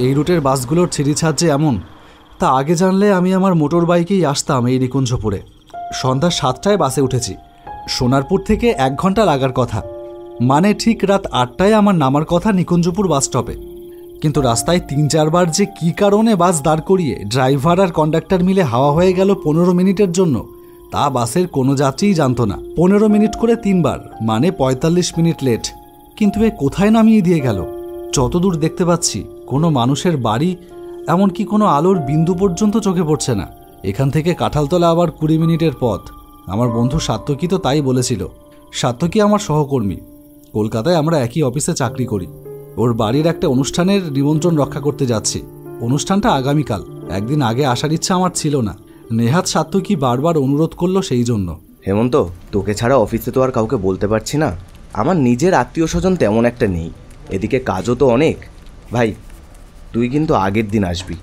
এই রুটের বাসগুলোর ছিঁড়িছাড় যে এমন, তা আগে জানলে আমি আমার মোটর বাইকেই আসতাম এই নিকুঞ্জপুরে। সন্ধ্যা 7টায় বাসে উঠেছি। সোনারপুর থেকে 1 ঘন্টা লাগার কথা, মানে ঠিক রাত 8টায় আমার নামার কথা নিকুঞ্জপুর বাস স্টপে। কিন্তু রাস্তায় 3-4 বার যে কী কারণে বাস দাঁড় করিয়ে ড্রাইভার আর কন্ডাক্টর মিলে হাওয়া হয়ে গেল 15 মিনিটের জন্য, তা বাসের কোনো যাত্রীই জানতো না। 15 মিনিট করে 3 বার, মানে 45 মিনিট লেট। কিন্তু এ কোথায় নামিয়ে দিয়ে গেল? যতদূর দেখতে পাচ্ছি কোনো মানুষের বাড়ি, এমনকি কোনো আলোর বিন্দু পর্যন্ত চোখে পড়ছে না। এখান থেকে কাঁঠালতলা আবার 20 মিনিটের পথ। আমার বন্ধু সাত্যকী তো তাই বলেছিল। সাত্যকী আমার সহকর্মী, কলকাতায় আমরা একই অফিসে চাকরি করি। ওর বাড়ির একটা অনুষ্ঠানের নিমন্ত্রণ রক্ষা করতে যাচ্ছি। অনুষ্ঠানটা আগামীকাল। একদিন আগে আসার ইচ্ছা আমার ছিল না, নেহাত সাত্যকী বারবার অনুরোধ করলো সেই জন্য। হেমন্ত, তোকে ছাড়া অফিসে তো আর কাউকে বলতে পারছি না। আমার নিজের আত্মীয় স্বজন তেমন একটা নেই, এদিকে কাজও তো অনেক। ভাই, তুই কিন্তু আগের দিন আসবি।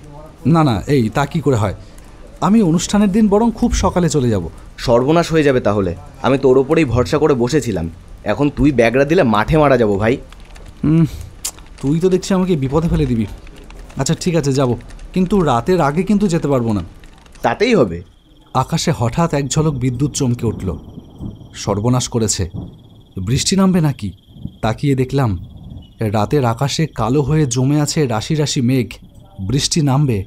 না না, এই তা কি করে হয়? আমি অনুষ্ঠানের দিন বরং খুব সকালে চলে যাব। সর্বনাশ হয়ে যাবে তাহলে। আমি তোর ওপরেই ভরসা করে বসেছিলাম, এখন তুই ব্যাগরা দিলে মাঠে মারা যাব ভাই। তুই তো দেখছি আমাকে বিপদে ফেলে দিবি। আচ্ছা ঠিক আছে, যাব, কিন্তু রাতের আগে কিন্তু যেতে পারবো না। তাতেই হবে। আকাশে হঠাৎ এক ঝলক বিদ্যুৎ চমকে উঠল। সর্বনাশ করেছে, বৃষ্টি নামবে নাকি? তাকিয়ে দেখলাম রাতের আকাশে কালো হয়ে জমে আছে রাশি রাশি মেঘ। বৃষ্টি নামবে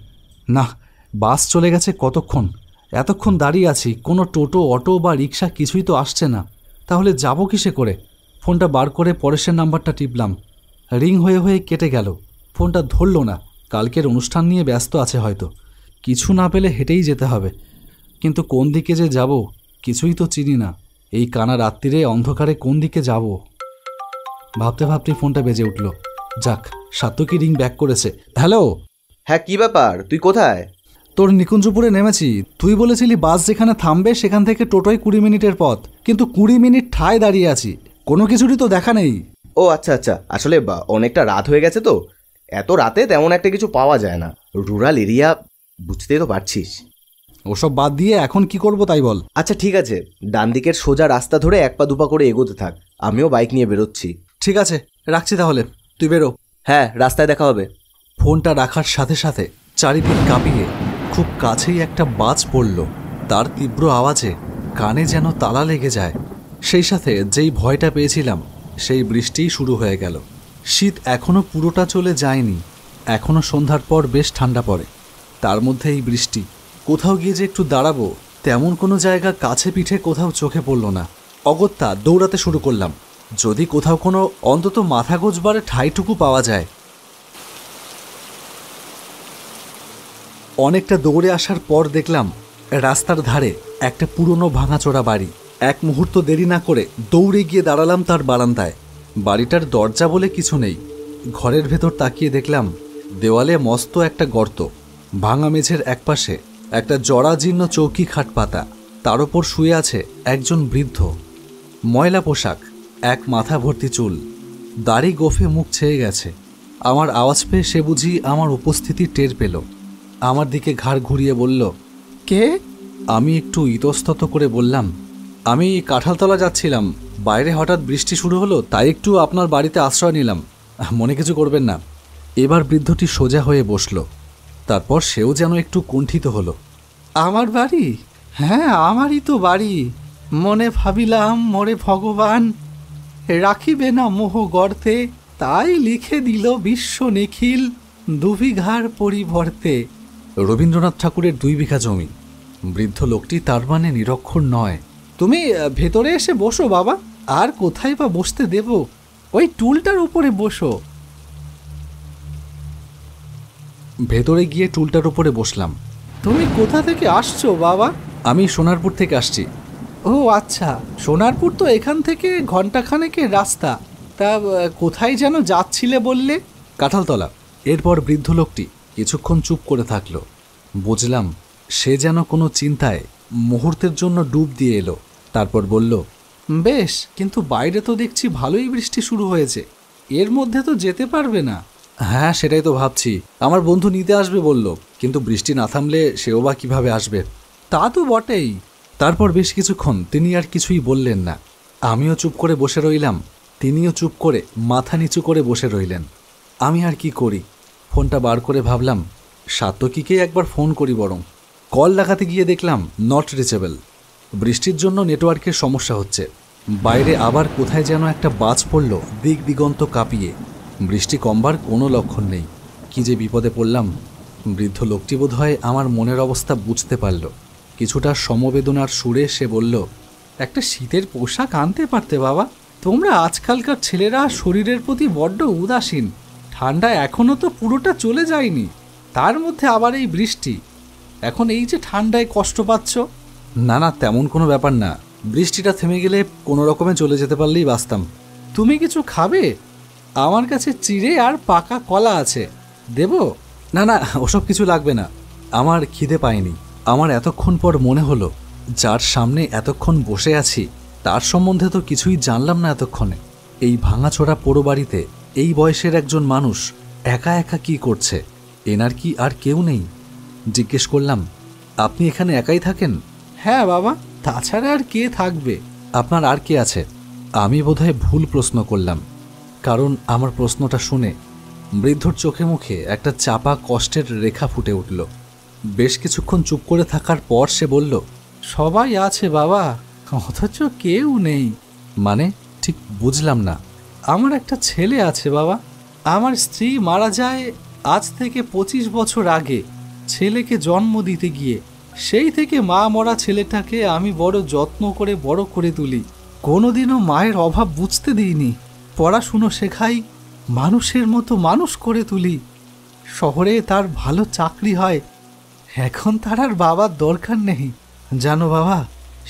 না। বাস চলে গেছে কতক্ষণ, এতক্ষণ দাঁড়িয়ে আছি, কোনো টোটো, অটো বা রিক্সা কিছুই তো আসছে না। তাহলে যাব কিসে করে? ফোনটা বার করে পরেশের নাম্বারটা টিপলাম। রিং হয়ে হয়ে কেটে গেল। ফোনটা ধরল না। কালকের অনুষ্ঠান নিয়ে ব্যস্ত আছে হয়তো। কিছু না পেলে হেঁটেই যেতে হবে, কিন্তু কোন দিকে যে যাব কিছুই তো চিনি না। এই কানা রাত্রিরে অন্ধকারে কোন দিকে যাব? ভাবতে ভাবতেই ফোনটা বেজে উঠল। যাক, সাত্যকী রিং ব্যাক করেছে। হ্যালো। হ্যাঁ, কি ব্যাপার? তুই কোথায়? তোর নিকুঞ্জপুরে নেমেছি। তুই বলেছিলি বাস যেখানে থামবে সেখান থেকে টোটোয় 20 মিনিটের পথ, কিন্তু 20 মিনিট ঠায় দাঁড়িয়ে আছি, কোনো কিছুরই তো দেখা নেই। ও আচ্ছা আচ্ছা, আসলে অনেকটা রাত হয়ে গেছে তো, এত রাতে তেমন একটা কিছু পাওয়া যায় না। রুরাল এরিয়া, বুঝতেই তো পারছিস। ওসব বাদ দিয়ে এখন কি করব তাই বল। আচ্ছা ঠিক আছে, ডান দিকের সোজা রাস্তা ধরে 1 পা 2 পা করে এগোতে থাক, আমিও বাইক নিয়ে বেরোচ্ছি। ঠিক আছে, রাখছি তাহলে, তুই বেরো। হ্যাঁ, রাস্তায় দেখা হবে। ফোনটা রাখার সাথে সাথে চারিদিক কাঁপিয়ে খুব কাছেই একটা বাজ পড়ল। তার তীব্র আওয়াজে কানে যেন তালা লেগে যায়। সেই সাথে যেই ভয়টা পেয়েছিলাম সেই বৃষ্টিই শুরু হয়ে গেল। শীত এখনও পুরোটা চলে যায়নি, এখনও সন্ধ্যার পর বেশ ঠান্ডা পড়ে, তার মধ্যে এই বৃষ্টি। কোথাও গিয়ে যে একটু দাঁড়াবো তেমন কোনো জায়গা কাছে পিঠে কোথাও চোখে পড়ল না। অগত্যা দৌড়াতে শুরু করলাম, যদি কোথাও কোনো অন্তত মাথা গোজবারে ঠাইটুকু পাওয়া যায়। অনেকটা দৌড়ে আসার পর দেখলাম রাস্তার ধারে একটা পুরনো ভাঙাচোরা বাড়ি। এক মুহূর্ত দেরি না করে দৌড়ে গিয়ে দাঁড়ালাম তার বারান্দায়। বাড়িটার দরজা বলে কিছু নেই। ঘরের ভেতর তাকিয়ে দেখলাম দেওয়ালে মস্ত একটা গর্ত। ভাঙা মেঝের একপাশে একটা জরাজীর্ণ চৌকি খাট পাতা, তার ওপর শুয়ে আছে একজন বৃদ্ধ। ময়লা পোশাক, এক মাথা ভর্তি চুল, দাড়ি গোফে মুখ ছেয়ে গেছে। আমার আওয়াজ পেয়ে সে বুঝি আমার উপস্থিতি টের পেল। আমার দিকে ঘাড় ঘুরিয়ে বলল, কে? আমি একটু ইতস্তত করে বললাম, আমি কাঁঠালতলা যাচ্ছিলাম, বাইরে হঠাৎ বৃষ্টি শুরু হলো, তাই একটু আপনার বাড়িতে আশ্রয় নিলাম, মনে কিছু করবেন না। এবার বৃদ্ধটি সোজা হয়ে বসল। তারপর সেও যেন একটু কুণ্ঠিত হলো। আমার বাড়ি? হ্যাঁ, আমারই তো বাড়ি। মনে ভাবিলাম মোরে ভগবান রাখিবে না মোহ গর্তে, তাই লিখে দিল বিশ্ব নিখিল 2 বিঘার পরিবর্তে। রবীন্দ্রনাথ ঠাকুরের 2 বিঘা জমি। বৃদ্ধ লোকটি তার মানে নিরক্ষর নয়। তুমি ভেতরে এসে বসো বাবা, আর কোথায় বা বসতে দেব, ওই টুলটার উপরে বসো। ভেতরে গিয়ে টুলটার উপরে বসলাম। তুমি কোথা থেকে আসছো বাবা? আমি সোনারপুর থেকে আসছি। ও আচ্ছা, সোনারপুর তো এখান থেকে ঘন্টাখানেকের রাস্তা। তা কোথায় যেন যাচ্ছিলে বললে? কাঁঠালতলা। এরপর বৃদ্ধ লোকটি কিছুক্ষণ চুপ করে থাকলো। বুঝলাম সে যেন কোনো চিন্তায় মুহূর্তের জন্য ডুব দিয়ে এলো। তারপর বলল, বেশ, কিন্তু বাইরে তো দেখছি ভালোই বৃষ্টি শুরু হয়েছে, এর মধ্যে তো যেতে পারবে না। হ্যাঁ, সেটাই তো ভাবছি। আমার বন্ধু নিতে আসবে বলল, কিন্তু বৃষ্টি না থামলে সেও বা কিভাবে আসবে। তা তো বটেই। তারপর বেশ কিছুক্ষণ তিনি আর কিছুই বললেন না। আমিও চুপ করে বসে রইলাম, তিনিও চুপ করে মাথা নিচু করে বসে রইলেন। আমি আর কি করি? ফোনটা বার করে ভাবলাম সাত্তকীকে একবার ফোন করি বরং। কল লাগাতে গিয়ে দেখলাম নট রিচেবল। বৃষ্টির জন্য নেটওয়ার্কের সমস্যা হচ্ছে। বাইরে আবার কোথায় যেন একটা বাজ পড়ল দিক দিগন্ত কাঁপিয়ে। বৃষ্টি কমবার কোনো লক্ষণ নেই। কি যে বিপদে পড়লাম। বৃদ্ধ লোকটি বোধ হয় আমার মনের অবস্থা বুঝতে পারল। কিছুটা সমবেদনার সুরে সে বলল, একটা শীতের পোশাক আনতে পারতে বাবা। তোমরা আজকালকার ছেলেরা শরীরের প্রতি বড্ড উদাসীন। ঠান্ডা এখনও তো পুরোটা চলে যায়নি, তার মধ্যে আবার এই বৃষ্টি। এখন এই যে ঠান্ডায় কষ্ট পাচ্ছ। না না, তেমন কোনো ব্যাপার না। বৃষ্টিটা থেমে গেলে কোনো রকমে চলে যেতে পারলেই বাঁচতাম। তুমি কিছু খাবে? আমার কাছে চিড়ে আর পাকা কলা আছে, দেব? না না, ওসব কিছু লাগবে না। আমার খিদে পায়নি। আমার এতক্ষণ পর মনে হলো যার সামনে এতক্ষণ বসে আছি তার সম্বন্ধে তো কিছুই জানলাম না এতক্ষণে। এই ভাঙাচোরা পোড়ো বাড়িতে এই বয়সের একজন মানুষ একা একা কি করছে? এনার কি আর কেউ নেই? জিজ্ঞেস করলাম, আপনি এখানে একাই থাকেন? হ্যাঁ বাবা, তাছাড়া আর কে থাকবে? আপনার আর কে আছে? আমি বোধহয় ভুল প্রশ্ন করলাম, কারণ আমার প্রশ্নটা শুনে বৃদ্ধর চোখে মুখে একটা চাপা কষ্টের রেখা ফুটে উঠল। বেশ কিছুক্ষণ চুপ করে থাকার পর সে বলল, সবাই আছে বাবা, অথচ কেউ নেই। মানে ঠিক বুঝলাম না। আমার একটা ছেলে আছে বাবা। আমার স্ত্রী মারা যায় আজ থেকে 25 বছর আগে ছেলেকে জন্ম দিতে গিয়ে। সেই থেকে মা মরা ছেলেটাকে আমি বড় যত্ন করে বড় করে তুলি। কোনোদিনও মায়ের অভাব বুঝতে দিইনি। পড়াশুনো শেখাই, মানুষের মতো মানুষ করে তুলি। শহরে তার ভালো চাকরি হয়। এখন তার আর বাবার দরকার নেই। জানো বাবা,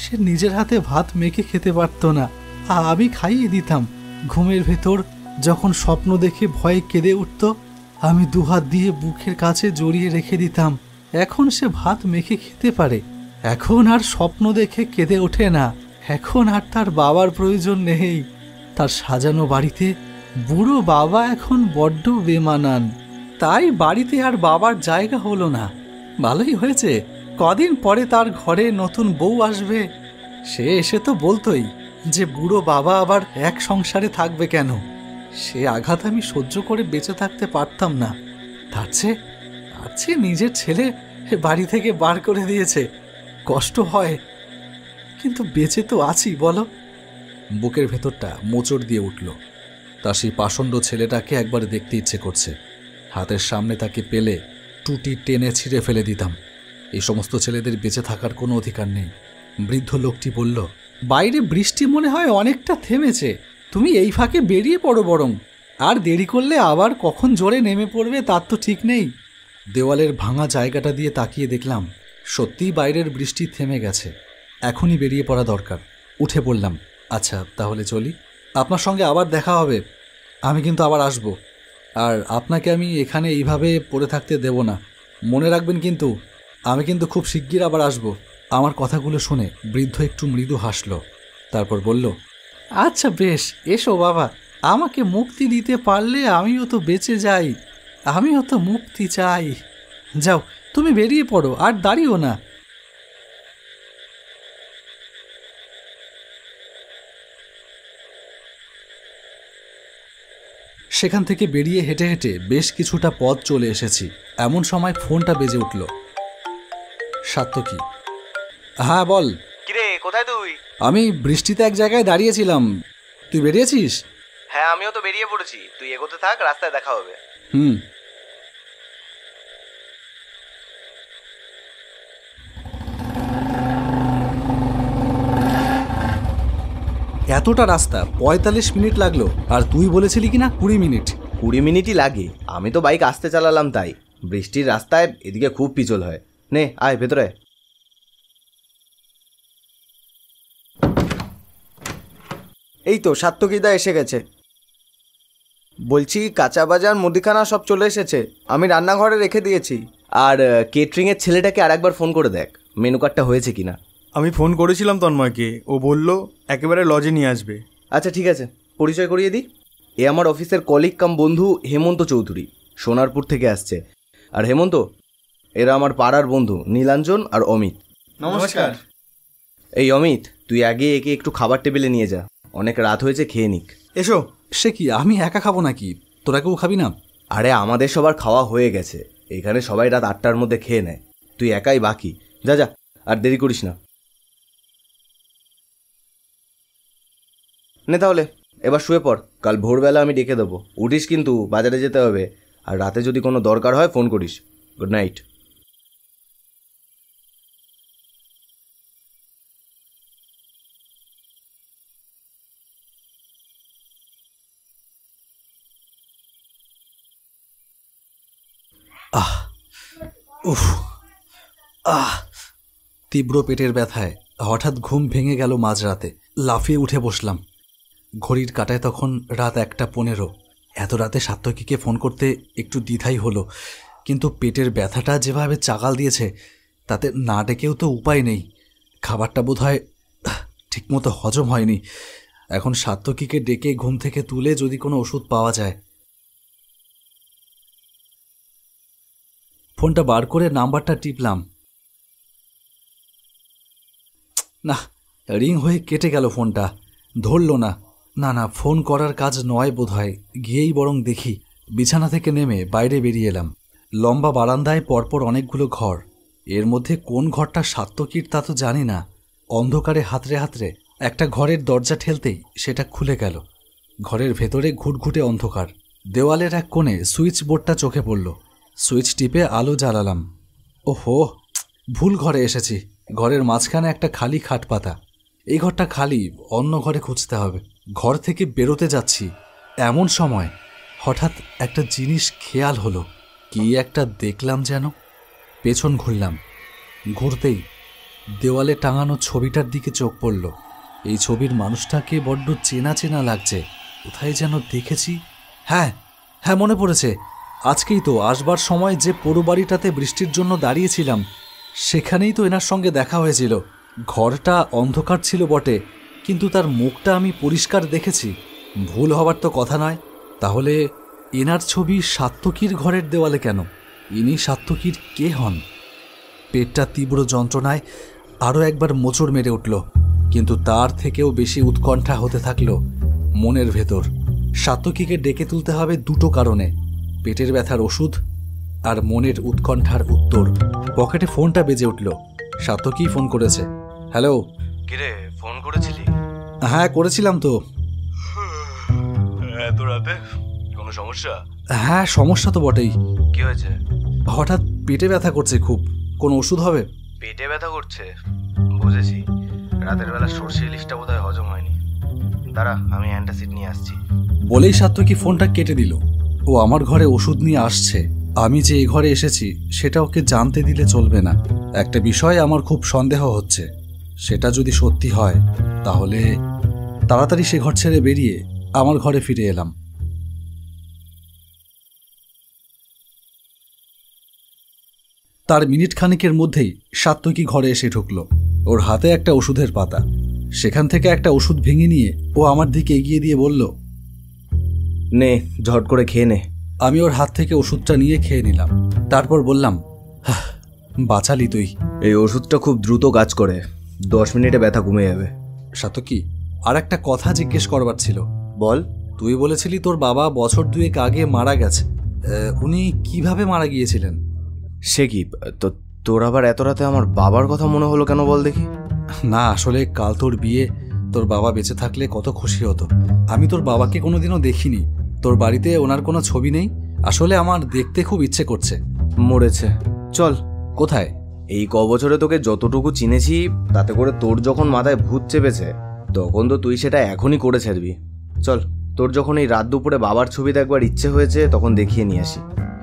সে নিজের হাতে ভাত মেখে খেতে পারত না, আমি খাইয়ে দিতাম। ঘুমের ভেতর যখন স্বপ্ন দেখে ভয়ে কেঁদে উঠত, আমি দুহাত দিয়ে বুকের কাছে জড়িয়ে রেখে দিতাম। এখন সে ভাত মেখে খেতে পারে। এখন আর স্বপ্ন দেখে কেঁদে ওঠে না। এখন আর তার বাবার প্রয়োজন নেই। তার সাজানো বাড়িতে বুড়ো বাবা এখন বড্ড বেমানান। তাই বাড়িতে আর বাবার জায়গা হলো না। ভালোই হয়েছে, কদিন পরে তার ঘরে নতুন বউ আসবে। সে এসে তো বলতোই যে বুড়ো বাবা আবার এক সংসারে থাকবে কেন। সে আঘাত আমি সহ্য করে বেঁচে থাকতে পারতাম না। তার চেয়ে নিজের ছেলে বাড়ি থেকে বার করে দিয়েছে। কষ্ট হয়, কিন্তু বেঁচে তো আছি বলো। বুকের ভেতরটা মোচড় দিয়ে উঠল। তার সেই পাষণ্ড ছেলেটাকে একবার দেখতে ইচ্ছে করছে। হাতের সামনে তাকে পেলে টুটি টেনে ছিঁড়ে ফেলে দিতাম। এই সমস্ত ছেলেদের বেঁচে থাকার কোনো অধিকার নেই। বৃদ্ধ লোকটি বলল, বাইরে বৃষ্টি মনে হয় অনেকটা থেমেছে। তুমি এই ফাঁকে বেরিয়ে পড়ো বরং। আর দেরি করলে আবার কখন জোরে নেমে পড়বে তার তো ঠিক নেই। দেওয়ালের ভাঙা জায়গাটা দিয়ে তাকিয়ে দেখলাম সত্যিই বাইরের বৃষ্টি থেমে গেছে। এখনই বেরিয়ে পড়া দরকার। উঠে পড়লাম। আচ্ছা তাহলে চলি, আপনার সঙ্গে আবার দেখা হবে। আমি কিন্তু আবার আসব। আর আপনাকে আমি এখানে এইভাবে পড়ে থাকতে দেব না, মনে রাখবেন কিন্তু। আমি কিন্তু খুব শিগগির আবার আসব। আমার কথাগুলো শুনে বৃদ্ধ একটু মৃদু হাসল। তারপর বলল, আচ্ছা বেশ, এসো বাবা। আমাকে মুক্তি দিতে পারলে আমিও তো বেঁচে যাই। আমিও তো মুক্তি চাই। যাও, তুমি বেরিয়ে পড়ো, আর দাঁড়িও না। সেখান থেকে বেরিয়ে হেঁটে হেঁটে বেশ কিছুটা পথ চলে এসেছি। এমন সময় ফোনটা বেজে উঠল। সাত্তকী। হ্যাঁ বল। কিরে, কোথায় তুই? আমি বৃষ্টিতে এক জায়গায় দাঁড়িয়েছিলাম। তুই বেরিয়েছিস? হ্যাঁ, আমিও তো বেরিয়ে পড়েছি। তুই এগোতে থাক, রাস্তায় দেখা হবে। হুম। এতটা রাস্তা 45 মিনিট লাগলো, আর তুই বলেছিলি কি না 20 মিনিট। 20 মিনিটই লাগে। আমি তো বাইক আসতে চালালাম তাই। বৃষ্টির রাস্তায় এদিকে খুব পিছল হয়। নে আয় ভেতরে। এই তো সাত্তকীদা এসে গেছে। বলছি কাঁচা বাজার মুদিখানা সব চলে এসেছে, আমি রান্নাঘরে রেখে দিয়েছি। আর কেটারিংয়ের ছেলেটাকে আরেকবার ফোন করে দেখ মেনু কার্ডটা হয়েছে কিনা। আমি ফোন করেছিলাম তন্ময়কে, ও বলল একেবারে লজে নিয়ে আসবে। আচ্ছা ঠিক আছে, পরিচয় করিয়ে দিই। এ আমার অফিসের কলিগ কাম বন্ধু হেমন্ত চৌধুরী, সোনারপুর থেকে আসছে। আর হেমন্ত, এরা আমার পাড়ার বন্ধু নীলাঞ্জন আর অমিত। নমস্কার। এই অমিত, তুই আগে একে একটু খাবার টেবিলে নিয়ে যা, অনেক রাত হয়েছে, খেয়ে নিক। এসো। সে কি, আমি একা খাবো নাকি? তোরা কেউ খাবি না? আরে আমাদের সবার খাওয়া হয়ে গেছে, এখানে সবাই রাত 8টার মধ্যে খেয়ে নেয়, তুই একাই বাকি। যা যা, আর দেরি করিস না। নে তাহলে এবার শুয়ে পড়, কাল ভোরবেলা আমি ডেকে দেবো। উঠিস কিন্তু, বাজারে যেতে হবে, আর রাতে যদি কোনো দরকার হয় ফোন করিস। Good night. আহ উফ আহ তীব্র পেটের ব্যথায় হঠাৎ ঘুম ভেঙে গেল মাঝরাতে। লাফিয়ে উঠে বসলাম। ঘড়ির কাঁটায় তখন রাত 1:15। এত রাতে সাত্তকীকে ফোন করতে একটু দ্বিধাই হলো, কিন্তু পেটের ব্যথাটা যেভাবে চাগাল দিয়েছে তাতে না ডেকেও তো উপায় নেই। খাবারটা বোধহয় ঠিকমতো হজম হয়নি। এখন সাত্তকীকে ডেকে ঘুম থেকে তুলে যদি কোনো ওষুধ পাওয়া যায়। ফোনটা বার করে নাম্বারটা টিপলাম। না, রিং হয়ে কেটে গেল ফোনটা, ধরল না। না না, ফোন করার কাজ নয় বোধহয়, গিয়েই বরং দেখি। বিছানা থেকে নেমে বাইরে বেরিয়ে এলাম। লম্বা বারান্দায় পরপর অনেকগুলো ঘর, এর মধ্যে কোন ঘরটা সাত্তকীর তা তো জানি না। অন্ধকারে হাতড়ে হাতড়ে একটা ঘরের দরজা ঠেলতেই সেটা খুলে গেল। ঘরের ভেতরে ঘুটঘুটে অন্ধকার। দেওয়ালের এক কোণে সুইচ বোর্ডটা চোখে পড়ল। সুইচ টিপে আলো জ্বালালাম। ওহো, ভুল ঘরে এসেছি। ঘরের মাঝখানে একটা খালি খাট পাতা। এই ঘরটা খালি, অন্য ঘরে খুঁজতে হবে। ঘর থেকে বেরোতে যাচ্ছি, এমন সময় হঠাৎ একটা জিনিস খেয়াল হলো। কি একটা দেখলাম যেন। পেছন ঘুরলাম। ঘুরতেই দেওয়ালে টাঙানো ছবিটার দিকে চোখ পড়ল। এই ছবির মানুষটাকে বড্ড চেনা চেনা লাগছে, কোথায় যেন দেখেছি। হ্যাঁ হ্যাঁ, মনে পড়েছে। আজকেই তো আসবার সময় যে পোড়ো বাড়িটাতে বৃষ্টির জন্য দাঁড়িয়েছিলাম, সেখানেই তো এনার সঙ্গে দেখা হয়েছিল। ঘরটা অন্ধকার ছিল বটে, কিন্তু তার মুখটা আমি পরিষ্কার দেখেছি। ভুল হবার তো কথা নয়। তাহলে এনার ছবি সাত্তকীর ঘরের দেওয়ালে কেন? ইনি সাত্তকীর কে হন? পেটটা তীব্র যন্ত্রণায় আরও একবার মোচড় মেরে উঠল, কিন্তু তার থেকেও বেশি উৎকণ্ঠা হতে থাকল মনের ভেতর। সাত্তকীকে ডেকে তুলতে হবে দুটো কারণে, পেটের ব্যথার ওষুধ আর মনের উৎকণ্ঠার উত্তর। পকেটে ফোনটা বেজে উঠল। সাত্তকী ফোন করেছে। হ্যালো। কিরে, ফোন করেছিলি? হ্যাঁ, করেছিলাম তো। এত রাতে কোনো সমস্যা? হ্যাঁ, সমস্যা তো বটেই। কি হয়েছে? হঠাৎ পেটে ব্যথা করছে খুব, কোনো ওষুধ হবে? পেটে ব্যথা করছে, বুঝেছি। রাতের বেলা সর্ষে ইলিশটা বোধহয় হজম হয়নি। দাঁড়া, আমি অ্যান্টাসিড নিয়ে আসছি। বলেই সাত্তকী ফোনটা কেটে দিল। ও আমার ঘরে ওষুধ নিয়ে আসছে। আমি যে এ ঘরে এসেছি সেটা ওকে জানতে দিলে চলবে না। একটা বিষয় আমার খুব সন্দেহ হচ্ছে, সেটা যদি সত্যি হয় তাহলে তাড়াতাড়ি সে ঘর ছেড়ে বেরিয়ে আমার ঘরে ফিরে এলাম। তার মিনিট খানিকের মধ্যেই সাত্তকী ঘরে এসে ঢুকল। ওর হাতে একটা ওষুধের পাতা। সেখান থেকে একটা ওষুধ ভেঙে নিয়ে ও আমার দিকে এগিয়ে দিয়ে বলল, নে, ঝট করে খেয়ে নে। আমি ওর হাত থেকে ওষুধটা নিয়ে খেয়ে নিলাম। তারপর বললাম, বাঁচালি তুই। এই ওষুধটা খুব দ্রুত কাজ করে, 10 মিনিটে ব্যথা কমে যাবে। সাত্তকী, আর একটা কথা জিজ্ঞেস করবার ছিল। বল। তুই বলেছিলি তোর বাবা বছর 2 আগে মারা গেছে। উনি কিভাবে মারা গিয়েছিলেন? সে কি, তো তোর আবার এত রাতে আমার বাবার কথা মনে হলো কেন বল দেখি? না, আসলে কাল তোর বিয়ে, তোর বাবা বেঁচে থাকলে কত খুশি হতো। আমি তোর বাবাকে কোনোদিনও দেখিনি। তোর বাড়িতে ওনার কোনো ছবি নেই। আসলে আমার দেখতে খুব ইচ্ছে করছে। মরেছে। চল। কোথায়? এই বছরে তোকে যতটুকু চিনেছি তাতে করে তোর যখন মাথায় ভূত চেপেছে তখন তো তুই সেটা এখনই করে ছাড়বি। চল, তোর যখন এই রাত দুপুরে বাবার ছবি দেখবার ইচ্ছে হয়েছে তখন দেখিয়ে নিয়ে আসি।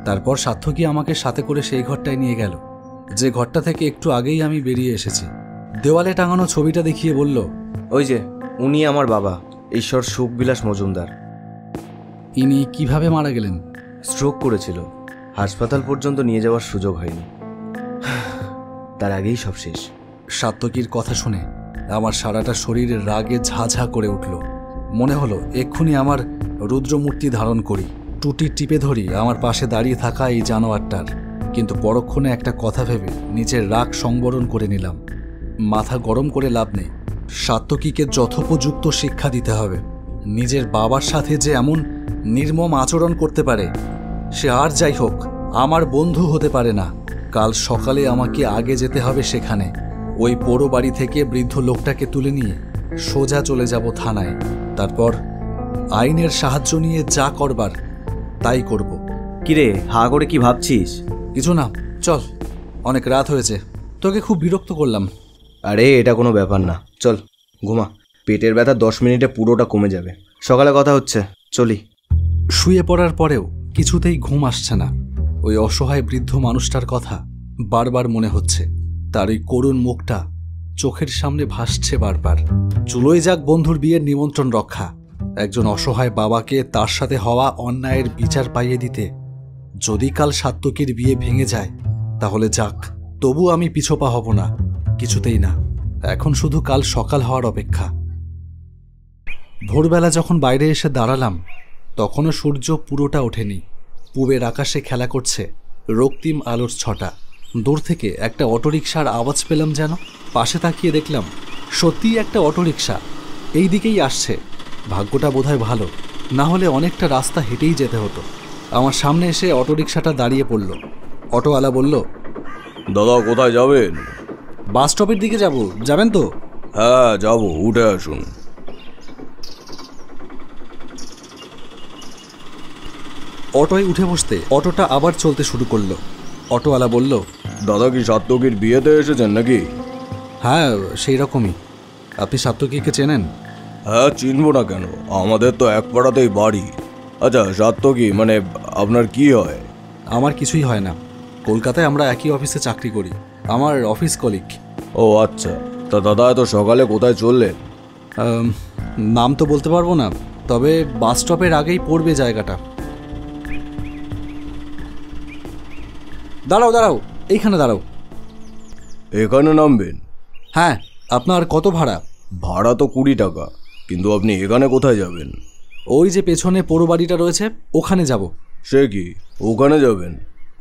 তারপর সাত্তকী আমাকে সাথে করে সেই ঘরটায় নিয়ে গেল, যে ঘরটা থেকে একটু আগেই আমি বেরিয়ে এসেছি। দেওয়ালে টাঙানো ছবিটা দেখিয়ে বলল, ওই যে, উনি আমার বাবা, ঈশ্বর সুখবিলাস মজুমদার। ইনি কিভাবে মারা গেলেন? স্ট্রোক করেছিল, হাসপাতাল পর্যন্ত নিয়ে যাওয়ার সুযোগ হয়নি, তার আগেই সব শেষ। সাত্তকীর কথা শুনে আমার সারাটা শরীরের রাগে ঝাঝা করে উঠল। মনে হলো এক্ষুনি আমার রুদ্রমূর্তি ধারণ করি, টুটি টিপে ধরি আমার পাশে দাঁড়িয়ে থাকা এই জানোয়ারটার। কিন্তু পরক্ষণে একটা কথা ভেবে নিজের রাগ সংবরণ করে নিলাম। মাথা গরম করে লাভ নেই। সাত্তকীকে যথোপযুক্ত শিক্ষা দিতে হবে। নিজের বাবার সাথে যে এমন নির্মম আচরণ করতে পারে সে আর যাই হোক আমার বন্ধু হতে পারে না। কাল সকালে আমাকে আগে যেতে হবে সেখানে। ওই পোড়ো বাড়ি থেকে বৃদ্ধ লোকটাকে তুলে নিয়ে সোজা চলে যাব থানায়। তারপর আইনের সাহায্য নিয়ে যা করবার তাই করব। কিরে, হা করে কি ভাবছিস? কিছু না, চল, অনেক রাত হয়েছে, তোকে খুব বিরক্ত করলাম। আরে এটা কোনো ব্যাপার না, চল ঘুমা। পেটের ব্যথা 10 মিনিটে পুরোটা কমে যাবে। সকালে কথা হচ্ছে, চলি। শুয়ে পড়ার পরেও কিছুতেই ঘুম আসছে না। ওই অসহায় বৃদ্ধ মানুষটার কথা বারবার মনে হচ্ছে। তার ওই করুণ মুখটা চোখের সামনে ভাসছে বারবার। চুলোই যাক বন্ধুর বিয়ের নিমন্ত্রণ রক্ষা। একজন অসহায় বাবাকে তার সাথে হওয়া অন্যায়ের বিচার পাইয়ে দিতে যদি কাল সাত্তকীর বিয়ে ভেঙে যায় তাহলে যাক, তবু আমি পিছোপা হব না, কিছুতেই না। এখন শুধু কাল সকাল হওয়ার অপেক্ষা। ভোরবেলা যখন বাইরে এসে দাঁড়ালাম তখনও সূর্য পুরোটা ওঠেনি। পূবের আকাশে খেলা করছে রক্তিম আলোর ছটা। দূর থেকে একটা অটোরিকশার আওয়াজ পেলাম যেন। পাশে তাকিয়ে দেখলাম সত্যিই একটা অটোরিকশা এই দিকেই আসছে। ভাগ্যটা বোধহয় ভালো, না হলে অনেকটা রাস্তা হেঁটেই যেতে হতো। আমার সামনে এসে অটোরিকশাটা দাঁড়িয়ে পড়ল। অটোওয়ালা বলল, দাদা কোথায় যাবেন? বাস স্টপের দিকে যাবেন তো? হ্যাঁ যাব, উঠে আসুন। অটোয় উঠে বসতে অটোটা আবার চলতে শুরু করলো। অটোওয়ালা বলল, দাদা কি সাত্তকীর বিয়েতে এসেছেন নাকি? হ্যাঁ সেই রকমই। আপনি সাত্তকীকে চেনেন? হ্যাঁ চিনব না কেন, আমাদের তো এক পাড়াতেই বাড়ি। আচ্ছা সাত্তকী মানে আপনার কি হয়? আমার কিছুই হয় না, কলকাতায় আমরা একই অফিসে চাকরি করি, আমার অফিস কলিগ। ও আচ্ছা, তা দাদা এত সকালে কোথায় চললেন? নাম তো বলতে পারবো না, তবে বাস স্টপের আগেই পড়বে জায়গাটা। দাঁড়াও, এইখানে দাঁড়াও। এখানে নামবেন? হ্যাঁ, আপনার কত ভাড়া? ভাড়া তো 20 টাকা, কিন্তু আপনি এখানে কোথায় যাবেন? ওই যে পেছনে পোড়ো বাড়িটা রয়েছে ওখানে যাব। সে কি, ওখানে যাবেন?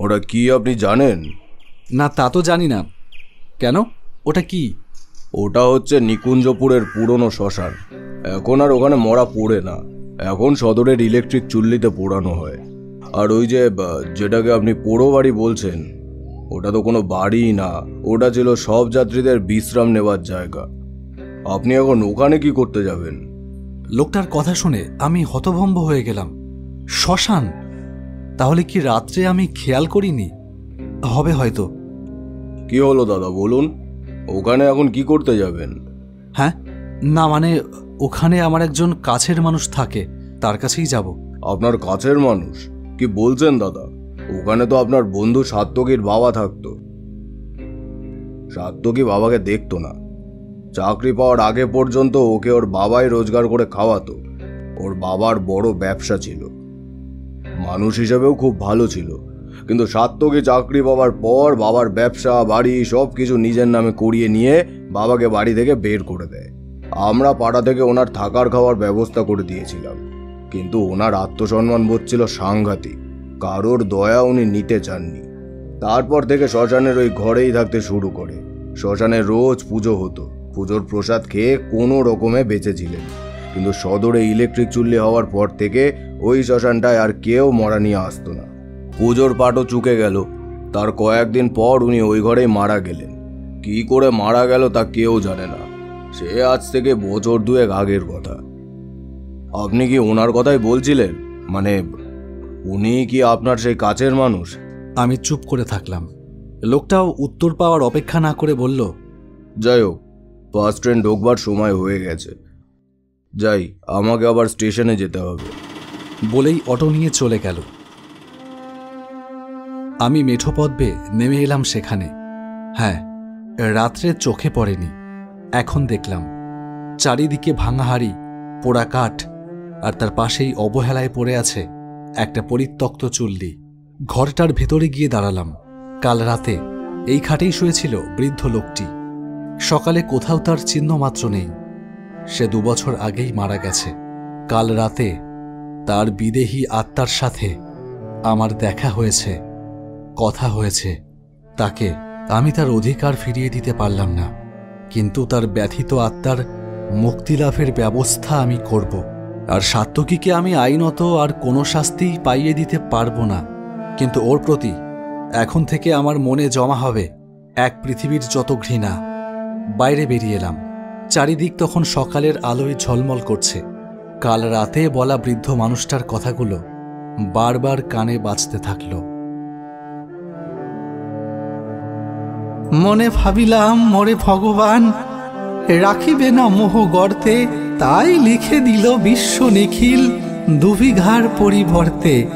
ওটা কি আপনি জানেন? না তা তো জানি না। কেন, ওটা কি? ওটা হচ্ছে নিকুঞ্জপুরের পুরনো শ্মশান। এখন আর ওখানে মরা পোড়ে না, এখন সদরের ইলেকট্রিক চুল্লিতে পোড়ানো হয়। আর ওই যে যেটাকে আপনি পোড়ো বাড়ি বলছেন, ওটা তো কোনো বাড়িই না, ওটা ছিল সব যাত্রীদের বিশ্রাম নেওয়ার জায়গা। আপনি এখন ওখানে কি করতে যাবেন? লোকটার কথা শুনে আমি হতভম্ব হয়ে গেলাম। শ্মশান? তাহলে কি রাত্রে আমি খেয়াল করিনি? হবে হয়তো। কি হলো দাদা বলুন, ওখানে এখন কি করতে যাবেন? হ্যাঁ, না মানে ওখানে আমার একজন কাছের মানুষ থাকে, তার কাছেই যাব। আপনার কাছের মানুষ? কি বলছেন দাদা, ওখানে তো আপনার বন্ধু সাত্তকীর বাবা থাকতো। সাত্তকী বাবাকে দেখতো না। চাকরি পাওয়ার আগে পর্যন্ত ওকে ওর বাবাই রোজগার করে খাওয়াতো। ওর বাবার বড় ব্যবসা ছিল, মানুষ হিসেবেও খুব ভালো ছিল। কিন্তু সাত্তকী চাকরি পাওয়ার পর বাবার ব্যবসা বাড়ি সব কিছু নিজের নামে করিয়ে নিয়ে বাবাকে বাড়ি থেকে বের করে দেয়। আমরা পাড়া থেকে ওনার থাকার খাওয়ার ব্যবস্থা করে দিয়েছিলাম, কিন্তু ওনার আত্মসম্মান বোধ ছিল সাংঘাতিক। কারোর দয়া উনি নিতে চাননি। তারপর থেকে শ্মশানের ওই ঘরেই থাকতে শুরু করে। শ্মশানে রোজ পুজো হতো, পুজোর প্রসাদ খেয়ে কোনো রকমে বেঁচেছিলেন। কিন্তু সদরে ইলেকট্রিক চুল্লি হওয়ার পর থেকে ওই শ্মশানটায় আর কেউ মরা নিয়ে আসতো না। পুজোর পাটও চুকে গেল। তার কয়েকদিন পর উনি ওই ঘরেই মারা গেলেন। কি করে মারা গেল তা কেউ জানে না, সে আজ থেকে বছর 2 আগের কথা। আপনি কি ওনার কথাই বলছিলেন? মানে উনি কি আপনার সেই কাছের মানুষ? আমি চুপ করে থাকলাম। লোকটাও উত্তর পাওয়ার অপেক্ষা না করে বলল, যাই হোক, ফার্স্ট ট্রেন ঢোকবার সময় হয়ে গেছে, যাই, আমাকে আবার স্টেশনে যেতে হবে। বলেই অটো নিয়ে চলে গেল। আমি মেঠো পথ বেয়ে নেমে এলাম সেখানে। হ্যাঁ, রাত্রে চোখে পড়েনি, এখন দেখলাম। চারিদিকে ভাঙা হাড়ি, পোড়া কাঠ, আর তার পাশেই অবহেলায় পড়ে আছে একটা পরিত্যক্ত চুল্লি। ঘরটার ভেতরে গিয়ে দাঁড়ালাম। কাল রাতে এই খাটেই শুয়েছিল বৃদ্ধ লোকটি। সকালে কোথাও তার চিহ্ন মাত্র নেই। সে 2 বছর আগেই মারা গেছে। কাল রাতে তার বিদেহী আত্মার সাথে আমার দেখা হয়েছে, কথা হয়েছে। তাকে আমি তার অধিকার ফিরিয়ে দিতে পারলাম না, কিন্তু তার ব্যথিত আত্মার মুক্তিলাভের ব্যবস্থা আমি করব। আর সাত্তকীকে আমি আইনত আর কোনো শাস্তি পাইয়ে দিতে পারবো না। কিন্তু ওর প্রতি এখন থেকে আমার মনে জমা হবে এক পৃথিবীর যত ঘৃণা। বাইরে বেরিয়ে এলাম। চারিদিক তখন সকালের আলোয় ঝলমল করছে। কাল রাতে বলা বৃদ্ধ মানুষটার কথাগুলো বারবার কানে বাজতে থাকল। মনে ভাবিলাম মোরে ভগবান রাখিবে না মোহ গর্তে, তাই লিখে দিল বিশ্ব নিখিল দুবিঘার পরিবর্তে।